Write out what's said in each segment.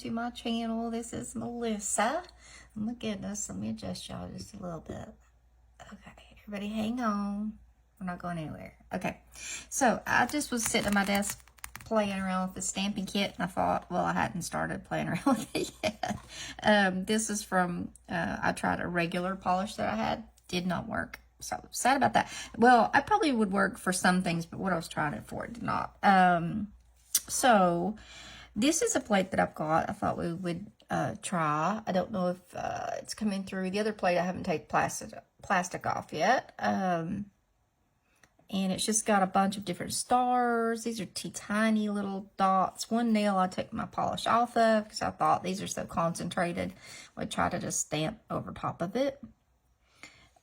to my channel. This is Melissa. Oh my goodness, let me adjust y'all just a little bit. Okay, everybody hang on. We're not going anywhere. Okay, so I just was sitting at my desk playing around with the stamping kit, and I thought, well, I hadn't started playing around with it yet. This is from, I tried a regular polish that I had. Did not work. So sad about that. Well, I probably would work for some things, but what I was trying it for, it did not. So this is a plate that I've got. I thought we would try. I don't know if it's coming through. The other plate, I haven't taken plastic off yet. And it's just got a bunch of different stars. These are tiny little dots. One nail I took my polish off of because I thought these are so concentrated. I would try to just stamp over top of it.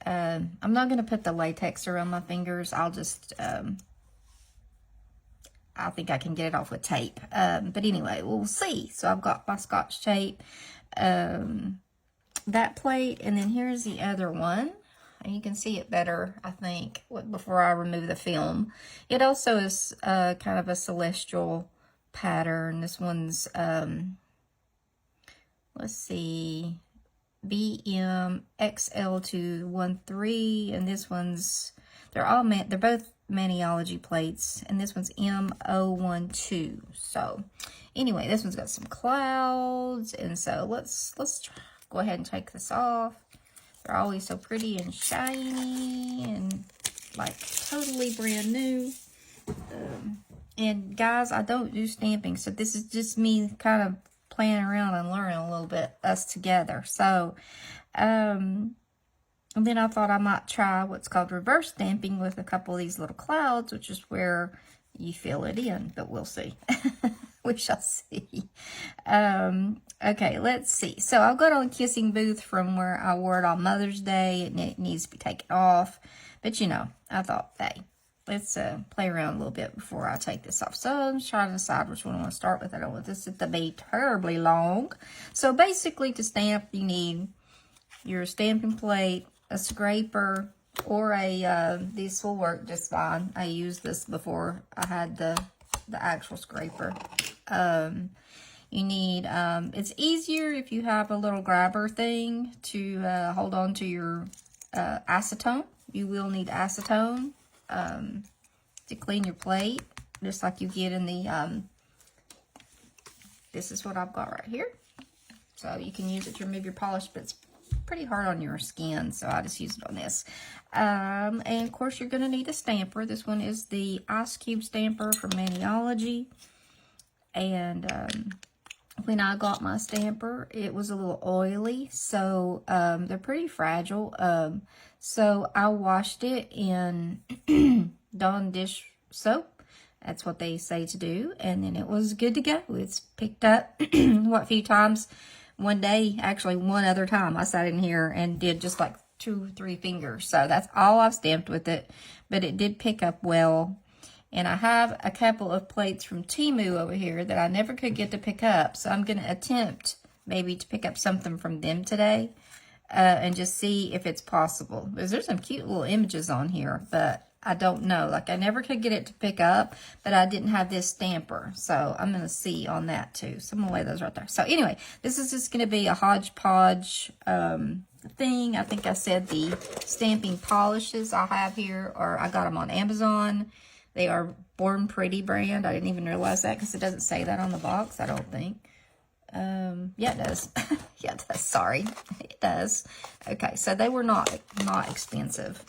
I'm not going to put the latex around my fingers. I'll just, I think I can get it off with tape. But anyway, we'll see. So I've got my Scotch tape, that plate, and then here's the other one. And you can see it better, I think, before I remove the film. It also is kind of a celestial pattern. This one's, let's see, BMXL213, and this one's, they're both Maniology plates, and this one's M012. So anyway, this one's got some clouds, and so let's go ahead and take this off. They're always so pretty and shiny and like totally brand new. And guys, I don't do stamping, so this is just me kind of playing around and learning a little bit, us together. So, and then I thought I might try what's called reverse stamping with a couple of these little clouds, which is where you fill it in, but we'll see. We shall see. Okay, let's see. So I'll go on Kissing Booth from where I wore it on Mother's Day, and it needs to be taken off. But you know, I thought, hey, let's play around a little bit before I take this off. So I'm trying to decide which one I want to start with. I don't want this to be terribly long. So basically, to stamp, you need your stamping plate, a scraper, or this will work just fine. I used this before I had the actual scraper. You need, it's easier if you have a little grabber thing to hold on to your acetone. You will need acetone to clean your plate, just like you get in the, this is what I've got right here. So you can use it to remove your polish, but it's pretty hard on your skin, so I just use it on this. And of course, you're going to need a stamper. This one is the Ice Cube stamper from Maniology. And when I got my stamper, it was a little oily, so they're pretty fragile. So I washed it in Dawn dish soap. That's what they say to do, and then it was good to go. It's picked up what few times. One day, actually one other time, I sat in here and did just like 2 or 3 fingers. So that's all I've stamped with it, but it did pick up well. And I have a couple of plates from Temu over here that I never could get to pick up. So I'm going to attempt maybe to pick up something from them today and just see if it's possible. Because there's some cute little images on here, but I don't know. Like, I never could get it to pick up, but I didn't have this stamper. So I'm going to see on that too. So I'm going to lay those right there. So anyway, this is just going to be a hodgepodge thing. I think I said the stamping polishes I have here, or I got them on Amazon. They are Born Pretty brand. I didn't even realize that because it doesn't say that on the box, I don't think. Yeah, it does. Yeah, it does. Sorry. It does. Okay, so they were not expensive.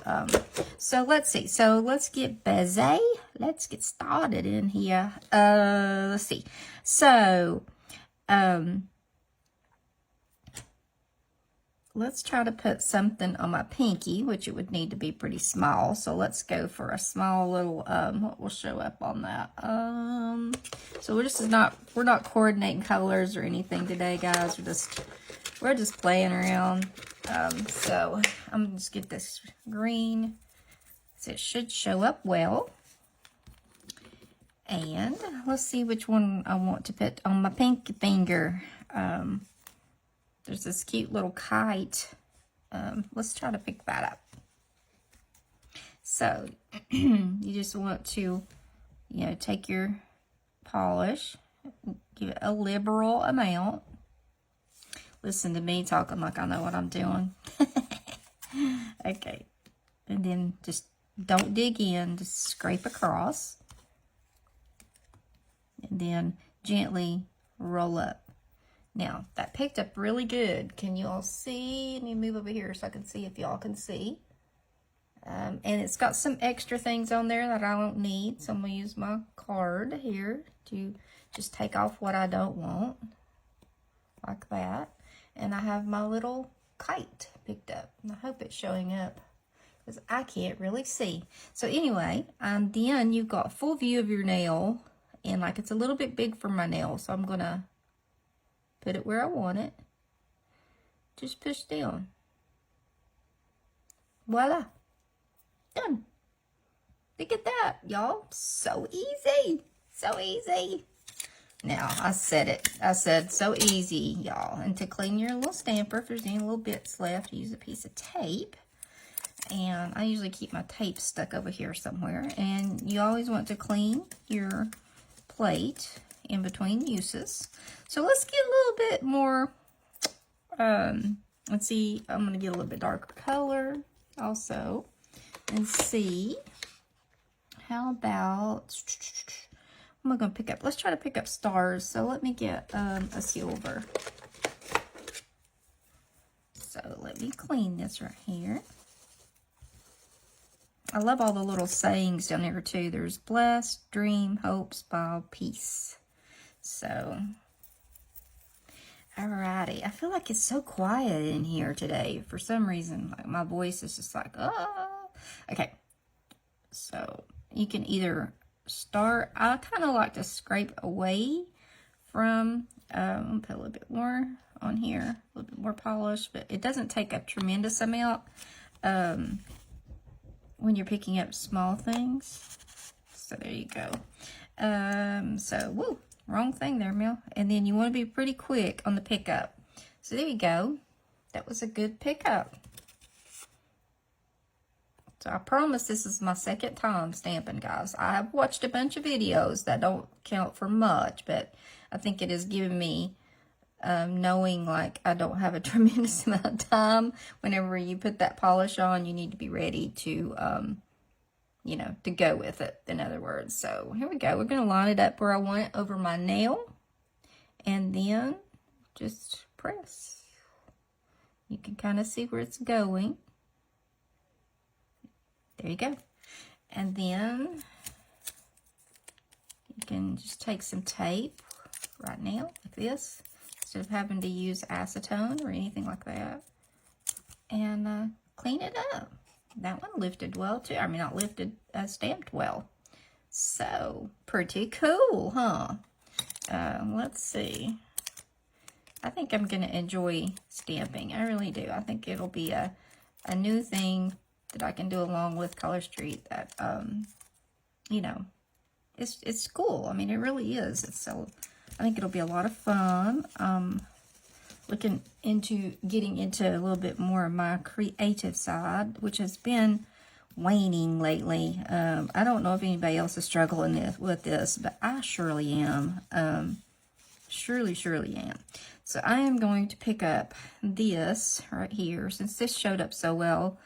So let's see. So let's get busy. Let's get started in here. Let's see. So, let's try to put something on my pinky, which it would need to be pretty small. So let's go for a small little, what will show up on that? So we're not coordinating colors or anything today, guys. We're just playing around. So I'm gonna just get this green. So it should show up well. And let's see which one I want to put on my pinky finger. There's this cute little kite. Let's try to pick that up. So you just want to, take your polish, Give it a liberal amount. Listen to me talking like I know what I'm doing. Okay. And then just don't dig in. Just scrape across. And then gently roll up. Now, that picked up really good. Can you all see? Let me move over here so I can see if y'all can see. And it's got some extra things on there that I don't need. So I'm going to use my card here to just take off what I don't want. Like that. And I have my little kite picked up. And I hope it's showing up, because I can't really see. So anyway, then you've got full view of your nail. And like it's a little bit big for my nail. So I'm going to put it where I want it. Just push down. Voila. Done. Look at that, y'all. So easy. So easy. Now, I said it. I said so easy, y'all. And to clean your little stamper, if there's any little bits left, use a piece of tape. And I usually keep my tape stuck over here somewhere. And you always want to clean your plate in between uses. So let's get a little bit more, let's see, I'm going to get a little bit darker color also. And see, how about, what am I going to pick up? Let's try to pick up stars. So let me get a silver. So let me clean this right here. I love all the little sayings down there too. There's blessed, dream, hope, smile, peace. So, alrighty. I feel like it's so quiet in here today. For some reason, like my voice is just like, ah. Okay. So, you can either start, I kind of like to scrape away from, I'm going to put a little bit more on here, a little bit more polish, but it doesn't take a tremendous amount when you're picking up small things. So there you go. Woo, wrong thing there, Mel. And then you want to be pretty quick on the pickup. So there you go. That was a good pickup. So I promise this is my second time stamping, guys. I have watched a bunch of videos that don't count for much, but I think it has given me knowing like I don't have a tremendous amount of time. Whenever you put that polish on, you need to be ready to, you know, to go with it, in other words. So here we go. We're going to line it up where I want it over my nail. And then just press. You can kind of see where it's going. There you go. And then you can just take some tape right now, like this, instead of having to use acetone or anything like that. And clean it up. That one lifted well too. I mean, not lifted, stamped well. So, pretty cool, huh? Let's see. I think I'm going to enjoy stamping. I really do. I think it'll be a new thing that I can do along with Color Street that, you know, it's cool. I mean, it really is. So, I think it'll be a lot of fun. Looking into getting into a little bit more of my creative side, which has been waning lately. I don't know if anybody else is struggling with this, but I surely am. Surely am. So I am going to pick up this right here, since this showed up so well.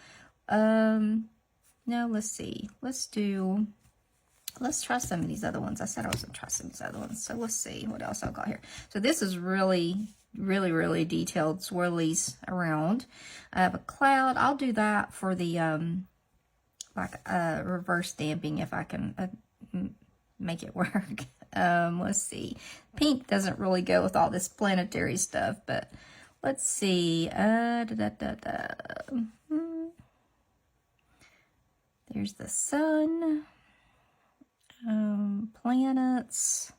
Now let's see. Let's try some of these other ones. I said I was going to try some of these other ones. So let's see what else I've got here. So this is really detailed swirlies around. I have a cloud. I'll do that for the, reverse stamping if I can make it work. Let's see. Pink doesn't really go with all this planetary stuff, but let's see. There's the sun. Planets.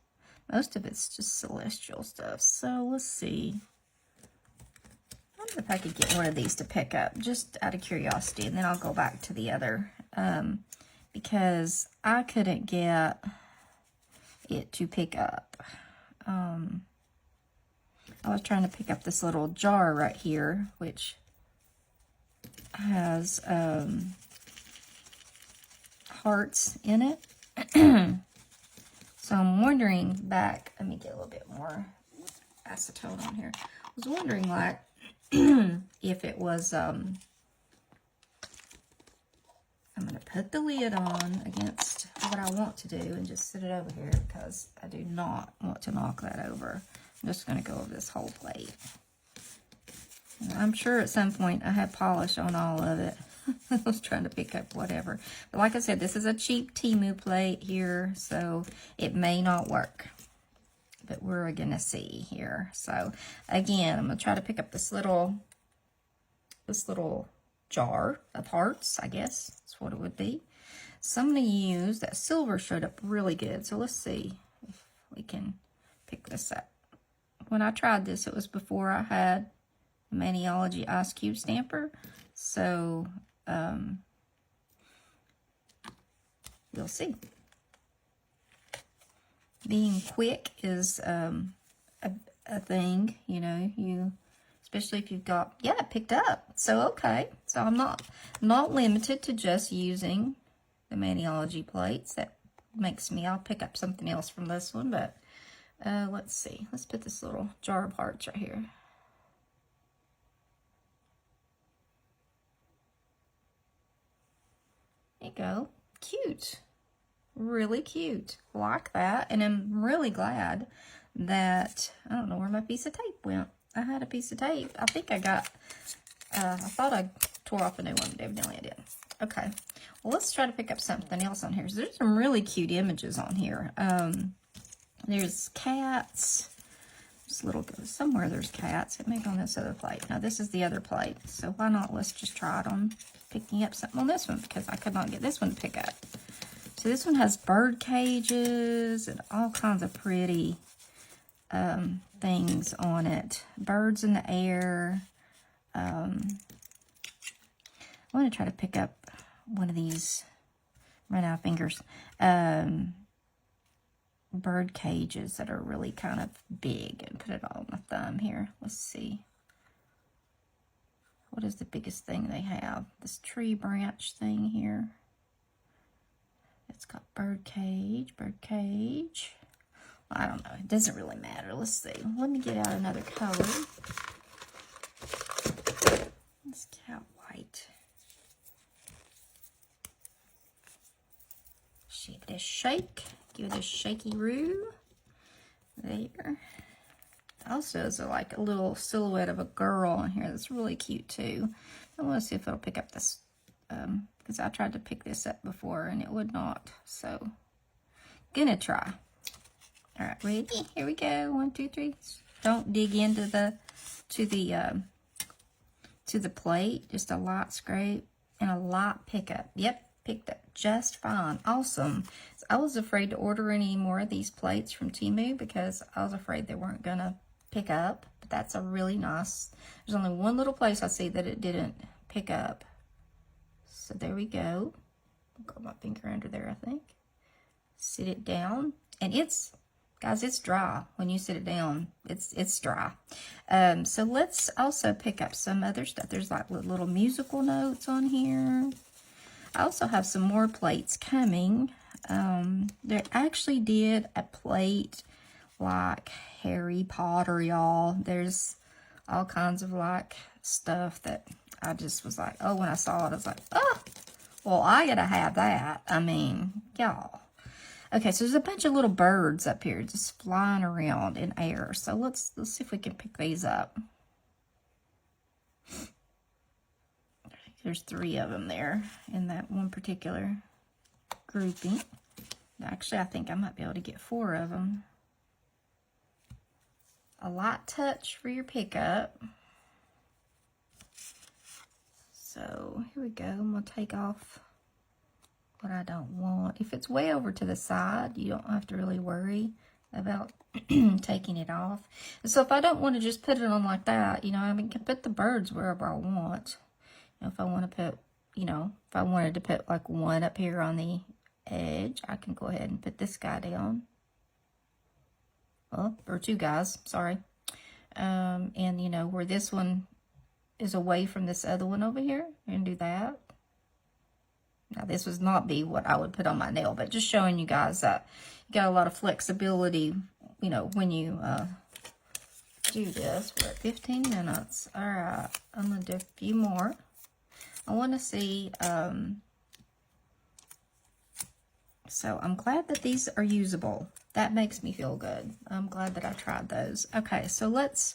Most of it's just celestial stuff. So let's see. I wonder if I could get one of these to pick up, just out of curiosity, and then I'll go back to the other. Because I couldn't get it to pick up. I was trying to pick up this little jar right here, which has hearts in it. So I'm wondering back, let me get a little bit more acetone on here. I was wondering like if it was, I'm going to put the lid on against what I want to do and just sit it over here because I do not want to knock that over. I'm just going to go over this whole plate. And I'm sure at some point I had polish on all of it. I was trying to pick up whatever. But like I said, this is a cheap Temu plate here, so it may not work. But we're going to see here. So again, I'm going to try to pick up this little jar of hearts, I guess. That's what it would be. So I'm going to use, that silver showed up really good. So let's see if we can pick this up. When I tried this, it was before I had the Maniology Ice Cube stamper. So you'll see. Being quick is a thing, you know, especially if you've got, yeah, it picked up. So, okay. So I'm not limited to just using the Maniology plates. That makes me, I'll pick up something else from this one, but let's see. Let's put this little jar of hearts right here. There you go. Cute. Really cute. Like that. And I'm really glad that, I don't know where my piece of tape went. I had a piece of tape. I think I got, I thought I tore off a new one, but evidently I didn't. Okay. Well, let's try to pick up something else on here. So there's some really cute images on here. There's cats. There's little, somewhere there's cats. It may be on this other plate. Now, this is the other plate. So why not, let's just try it on picking up something on this one, because I could not get this one to pick up. So this one has bird cages and all kinds of pretty things on it. Birds in the air. I want to try to pick up one of these, run out of fingers, bird cages that are really kind of big, and put it all on my thumb here. Let's see. What is the biggest thing they have? This tree branch thing here. It's got bird cage, bird cage. Well, I don't know. It doesn't really matter. Let's see. Let me get out another color. This cat white. Give it a shake. Give it a shaky-roo. There. Also, is like a little silhouette of a girl on here that's really cute too. I want to see if it'll pick up this, because I tried to pick this up before and it would not. So, gonna try. All right, ready? Here we go. 1, 2, 3. Don't dig into to the plate. Just a light scrape and a light pickup. Yep. Picked up just fine. Awesome. So I was afraid to order any more of these plates from Temu because I was afraid they weren't gonna pick up, but that's a really nice, there's only one little place I see that it didn't pick up. So there we go. I'll got my finger under there, I think. Sit it down, and it's, guys, it's dry. When you sit it down, it's dry. So let's also pick up some other stuff. There's like little musical notes on here. I also have some more plates coming. They actually did a plate like Harry Potter, y'all. There's all kinds of like stuff that I just was like, oh, when I saw it, I was like, oh, well, I gotta have that. I mean, y'all. Okay, so there's a bunch of little birds up here just flying around in air. So let's see if we can pick these up. There's 3 of them there in that one particular grouping. Actually, I think I might be able to get 4 of them. A light touch for your pickup. So here we go. I'm going to take off what I don't want. If it's way over to the side, you don't have to really worry about taking it off. And so if I don't want to just put it on like that, you know, I mean, I can put the birds wherever I want. If I want to put, you know, if I wanted to put like one up here on the edge, I can go ahead and put this guy down. Well, or 2 guys, sorry. And, you know, where this one is away from this other one over here, I'm going to do that. Now, this would not be what I would put on my nail, but just showing you guys that you got a lot of flexibility, you know, when you do this. We're at 15 minutes. All right, I'm going to do a few more. I want to see, so I'm glad that these are usable. That makes me feel good. I'm glad that I tried those. Okay, so let's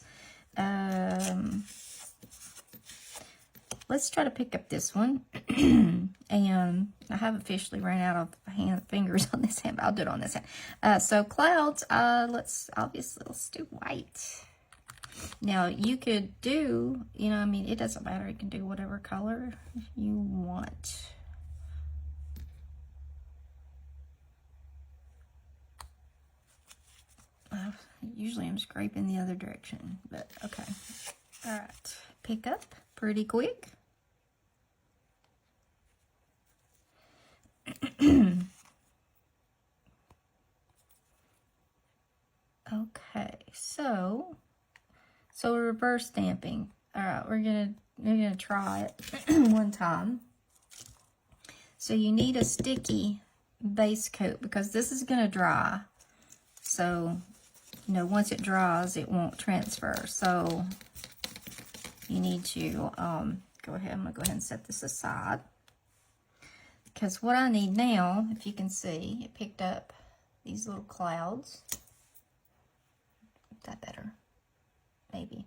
try to pick up this one. And I have officially ran out of fingers on this hand, but I'll do it on this hand. So clouds, let's do white. Now you could do, you know, I mean, it doesn't matter. You can do whatever color you want. Usually I'm scraping the other direction, but okay. All right, pick up pretty quick. Okay, so reverse stamping. All right, we're gonna try it one time. So you need a sticky base coat because this is gonna dry. So, you know, once it dries, it won't transfer. So you need to go ahead. I'm gonna go ahead and set this aside. Because what I need now, if you can see, it picked up these little clouds. Is that better? Maybe.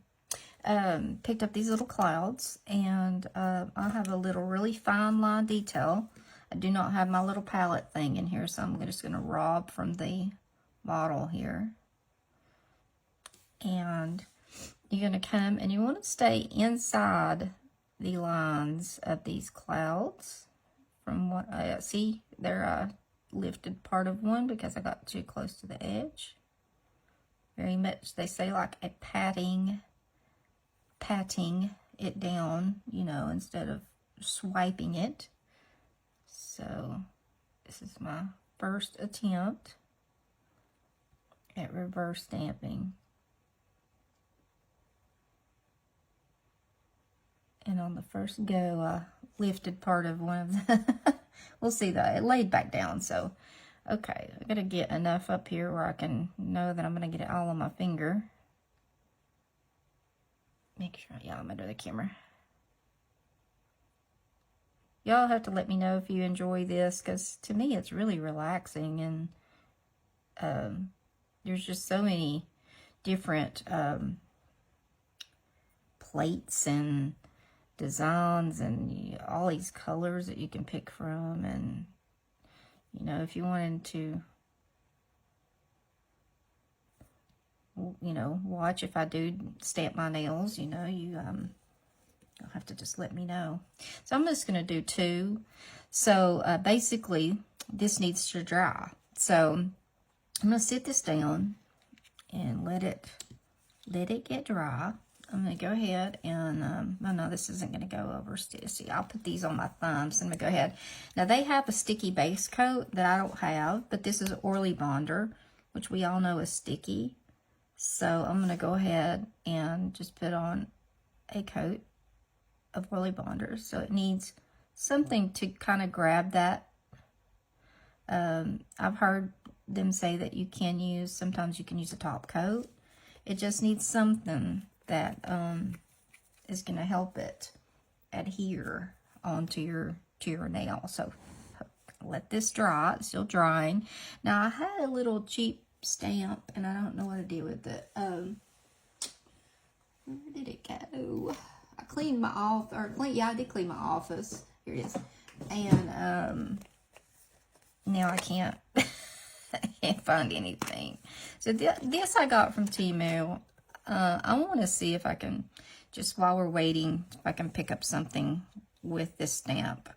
Picked up these little clouds, and I have a little really fine line detail. I do not have my little palette thing in here, so I'm just going to rob from the bottle here. And you're going to come, and you want to stay inside the lines of these clouds. From what I see, there I lifted part of one because I got too close to the edge. Very much, they say, like a patting it down, you know, instead of swiping it. So this is my first attempt at reverse stamping. And on the first go, I lifted part of one of the, we'll see that, it laid back down. So, okay, I gotta get enough up here where I can know that I'm gonna get it all on my finger. Make sure, yeah, I'm under the camera. Y'all have to let me know if you enjoy this, because to me it's really relaxing, and there's just so many different plates and designs and all these colors that you can pick from. And you know, if you wanted to, you know, watch if I do stamp my nails, you know, you'll have to just let me know. So I'm just going to do two. So basically this needs to dry. So I'm going to sit this down and let it get dry. I'm going to go ahead and, oh no, this isn't going to go over. See, I'll put these on my thumbs. I'm going to go ahead. Now, they have a sticky base coat that I don't have, but this is Orly Bonder, which we all know is sticky. So I'm going to go ahead and just put on a coat of Orly Bonder. So it needs something to kind of grab that. I've heard them say that you can use, sometimes you can use a top coat. It just needs something that is going to help it adhere onto your nail. So let this dry. It's still drying. Now I had a little cheap stamp and I don't know what to do with it. Where did it go? I cleaned my office, yeah, I did clean my office. Here it is. And now I can't I can't find anything. So this I got from Temu. I want to see if I can, just while we're waiting, if I can pick up something with this stamp.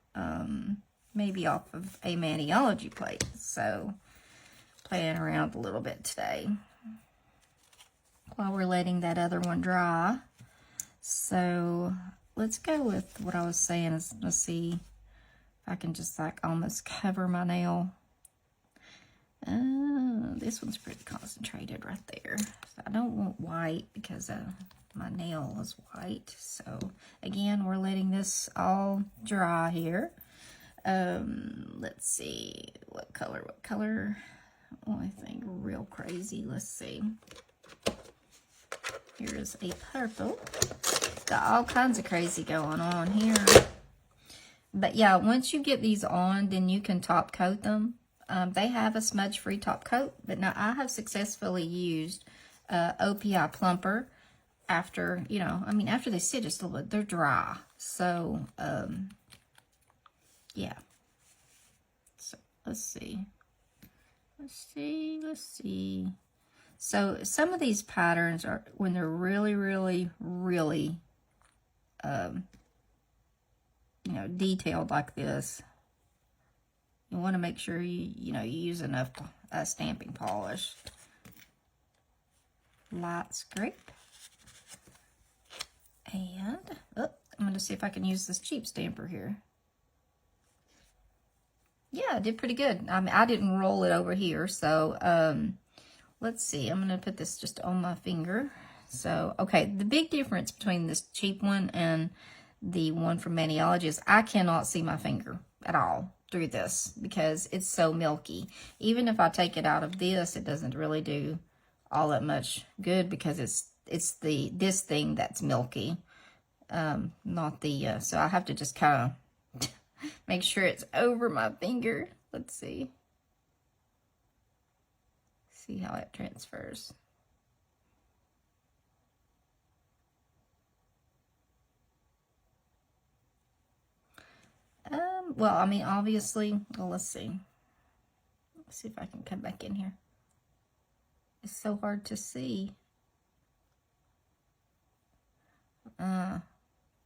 Maybe off of a Maniology plate. So, playing around a little bit today. While we're letting that other one dry. So, let's go with what I was saying. Let's see if I can just like almost cover my nail. This one's pretty concentrated right there. So I don't want white because my nail is white. So again, we're letting this all dry here. Let's see, what color? Oh, I think real crazy. Let's see. Here's a purple. Got all kinds of crazy going on here. But yeah, once you get these on, then you can top coat them. They have a smudge-free top coat, but now I have successfully used OPI Plumper after, you know, I mean, after they sit just a little bit, they're dry. So, yeah. So, let's see. Let's see. So, some of these patterns are, when they're really, you know, detailed like this, you want to make sure you use enough stamping polish. Light scrape. And, I'm going to see if I can use this cheap stamper here. Yeah, I did pretty good. I mean, I didn't roll it over here, so, let's see. I'm going to put this just on my finger. So, okay, the big difference between this cheap one and the one from Maniology is I cannot see my finger at all through this because it's so milky. Even if I take it out of this, it doesn't really do all that much good because it's this thing that's milky, not the, so I have to just kind of make sure it's over my finger. Let's see. See how it transfers. Well, I mean, obviously, well, let's see. Let's see if I can come back in here. It's so hard to see.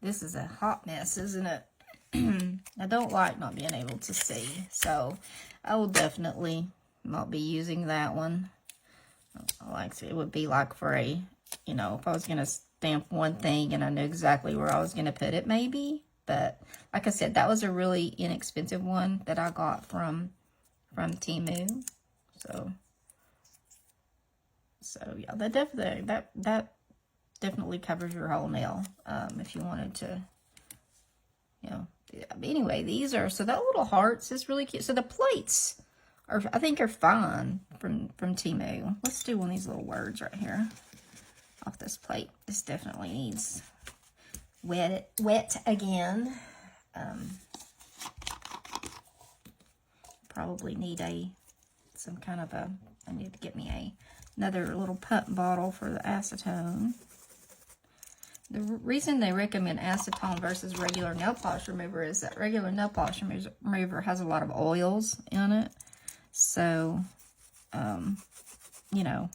This is a hot mess, isn't it? I don't like not being able to see, so I will definitely not be using that one. Like it would be like for a, you know, if I was going to stamp one thing and I knew exactly where I was going to put it, maybe. But like I said, that was a really inexpensive one that I got from Temu. So yeah, that definitely covers your whole nail. If you wanted to, you know. But anyway, these are, so that little hearts is really cute. So the plates are, I think, are fine from Temu. Let's do one of these little words right here off this plate. This definitely needs wet again. Probably need some kind of a, I need to get me another little pump bottle for the acetone. The reason they recommend acetone versus regular nail polish remover is that regular nail polish remover has a lot of oils in it. So, you know,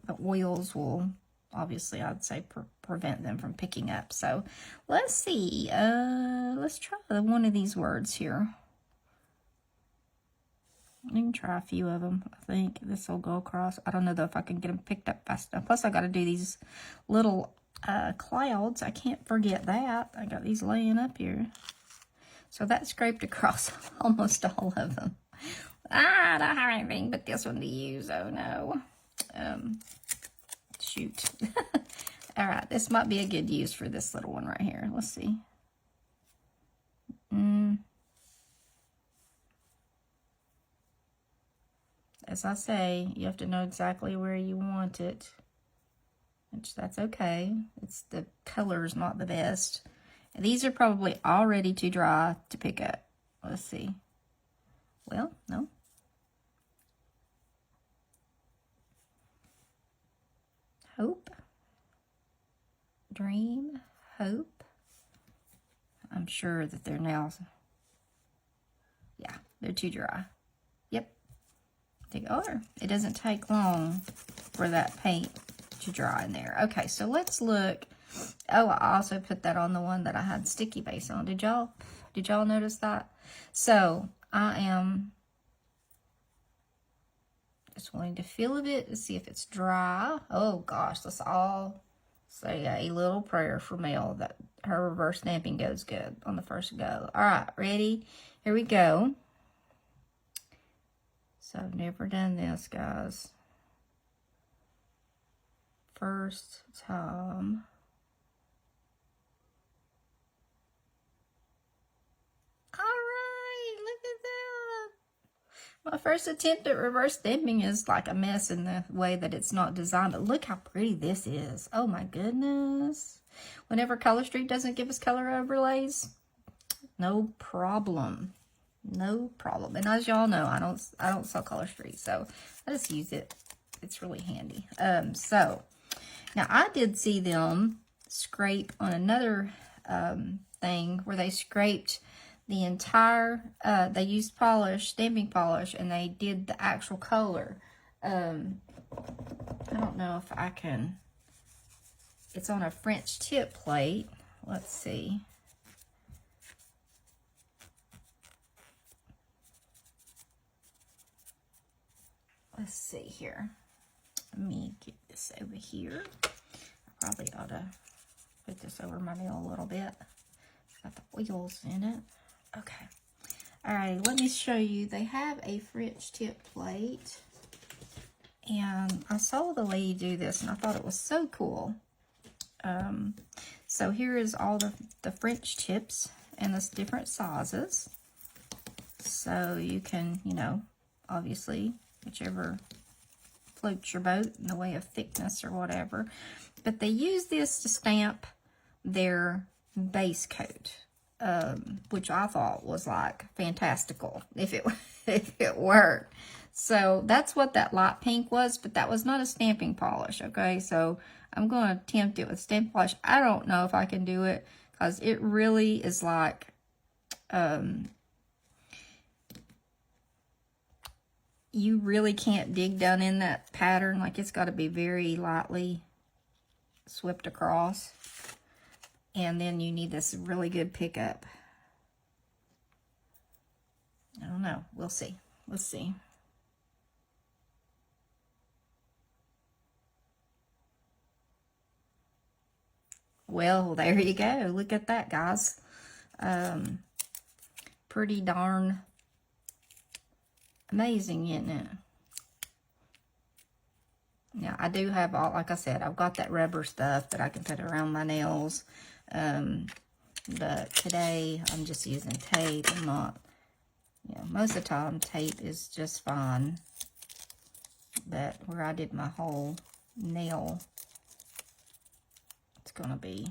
the oils will, obviously, I'd say prevent them from picking up. So, let's see. Let's try one of these words here. I can try a few of them. I think this will go across. I don't know, though, if I can get them picked up fast enough. Plus, I got to do these little clouds. I can't forget that. I got these laying up here. So, that scraped across almost all of them. I don't have anything but this one to use. Oh, no. Shoot. All right, this might be a good use for this little one right here. Let's see. As I say, you have to know exactly where you want it, which that's okay. It's the color's not the best. And these are probably already too dry to pick up. Let's see. Well, no. Hope. Dream. Hope. I'm sure that they're now, yeah, they're too dry. Yep. They are. It doesn't take long for that paint to dry in there. Okay, so let's look. Oh, I also put that on the one that I had sticky base on. Did y'all notice that? So I am just wanting to feel a bit to see if it's dry. Oh gosh, let's all say a little prayer for Mel that her reverse stamping goes good on the first go. All right, ready? Here we go. So I've never done this, guys. First time. All My first attempt at reverse stamping is like a mess in the way that it's not designed. But look how pretty this is. Oh my goodness. Whenever Color Street doesn't give us color overlays, no problem. No problem. And as y'all know, I don't sell Color Street, so I just use it. It's really handy. So now I did see them scrape on another thing where they scraped the entire, they used polish, stamping polish, and they did the actual color. I don't know if I can, it's on a French tip plate. Let's see. Let's see here. Let me get this over here. I probably ought to put this over my nail a little bit. Got the oils in it. Okay. Alright, let me show you. They have a French tip plate. And I saw the lady do this and I thought it was so cool. So here is all the French tips and the different sizes. So you can, you know, obviously, whichever floats your boat in the way of thickness or whatever. But they use this to stamp their base coat, which I thought was like fantastical if it worked. So that's what that light pink was, but that was not a stamping polish, okay? So I'm going to attempt it with stamping polish. I don't know if I can do it because it really is like, you really can't dig down in that pattern. Like, it's got to be very lightly swept across. And then you need this really good pickup. I don't know. We'll see. Let's see. Well, there you go. Look at that, guys. Pretty darn amazing, isn't it? Now, I do have all, like I said, I've got that rubber stuff that I can put around my nails. But today, I'm just using tape. I'm not, you know, most of the time, tape is just fine. But where I did my whole nail, it's going to be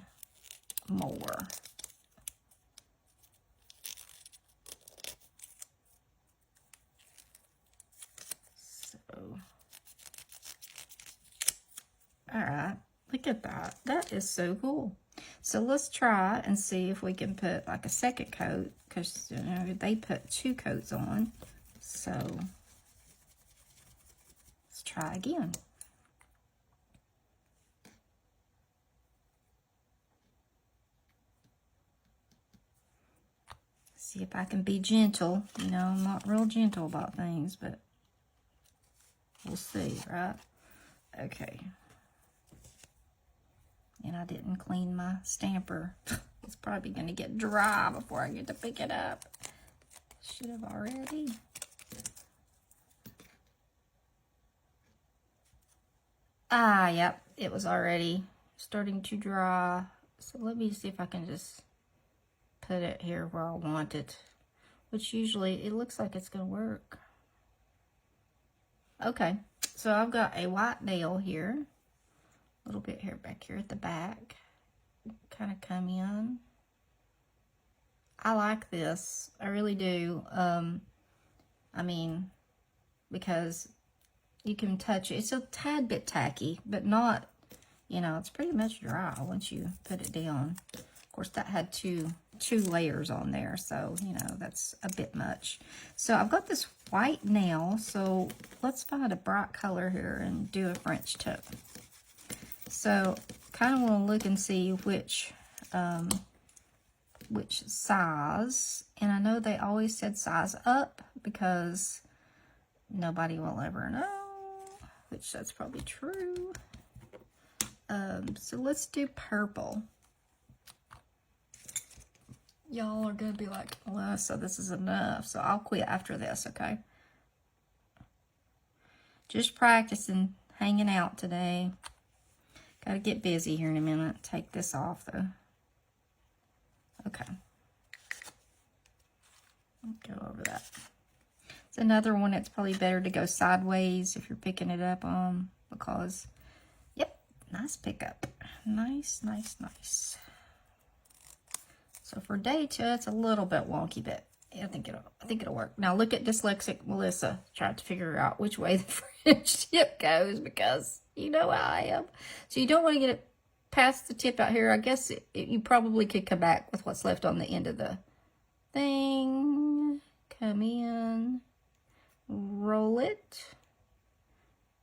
more. Alright, look at that. That is so cool. So let's try and see if we can put like a second coat, because you know, they put 2 coats on. So let's try again. See if I can be gentle. You know, I'm not real gentle about things, but we'll see, right? Okay. And I didn't clean my stamper. It's probably going to get dry before I get to pick it up. Should have already. Ah, yep. It was already starting to dry. So let me see if I can just put it here where I want it. Which usually, it looks like it's going to work. Okay. So I've got a white nail here. A little bit here back here at the back. Kind of come in. I like this. I really do. I mean, because you can touch it. It's a tad bit tacky, but not, you know, it's pretty much dry once you put it down. Of course, that had two layers on there, so, you know, that's a bit much. So I've got this white nail, so let's find a bright color here and do a French tip. So, kind of want to look and see which size. And I know they always said size up because nobody will ever know, which that's probably true. So let's do purple. Y'all are going to be like, well, so this is enough. So I'll quit after this, okay? Just practicing, hanging out today. Got to get busy here in a minute. Take this off, though. Okay. Go over that. another one that's probably better to go sideways if you're picking it up on, because, yep, nice pickup. Nice, nice, nice. So for day 2, it's a little bit wonky, but I think it'll work. Now look at dyslexic Melissa trying to figure out which way the French tip goes, because you know how I am. So you don't want to get it past the tip out here. I guess you probably could come back with what's left on the end of the thing. Come in, roll it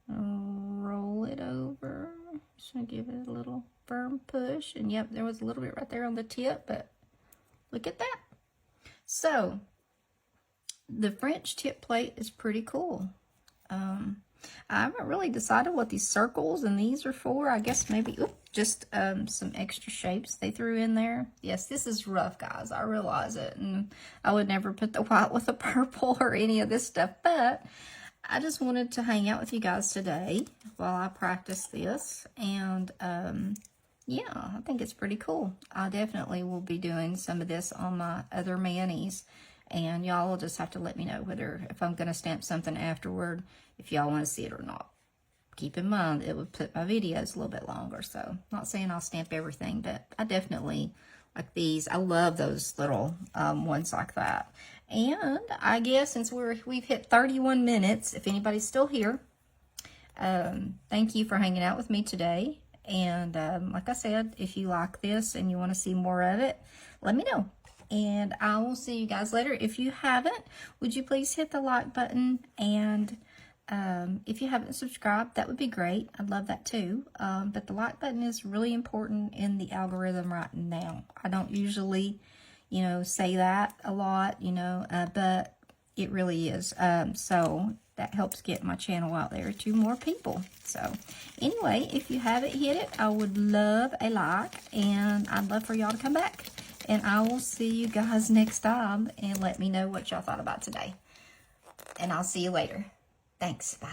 over. Just gonna give it a little firm push, and yep, there was a little bit right there on the tip, but look at that. So the French tip plate is pretty cool. I haven't really decided what these circles and these are for. I guess maybe just some extra shapes they threw in there. Yes, this is rough, guys. I realize it, and I would never put the white with the purple or any of this stuff, but I just wanted to hang out with you guys today while I practice this, and yeah, I think it's pretty cool. I definitely will be doing some of this on my other manis, and y'all will just have to let me know if I'm going to stamp something afterward, if y'all want to see it or not. Keep in mind, it would put my videos a little bit longer, so not saying I'll stamp everything, but I definitely like these. I love those little ones like that. And I guess since we've hit 31 minutes, if anybody's still here, thank you for hanging out with me today. And like I said, if you like this and you want to see more of it, let me know. And I will see you guys later. If you haven't, would you please hit the like button? And if you haven't subscribed, that would be great. I'd love that too. But the like button is really important in the algorithm right now. I don't usually, say that a lot, but it really is. So that helps get my channel out there to more people. So anyway, if you haven't hit it, I would love a like, and I'd love for y'all to come back. And I will see you guys next time, and let me know what y'all thought about today. And I'll see you later. Thanks. Bye.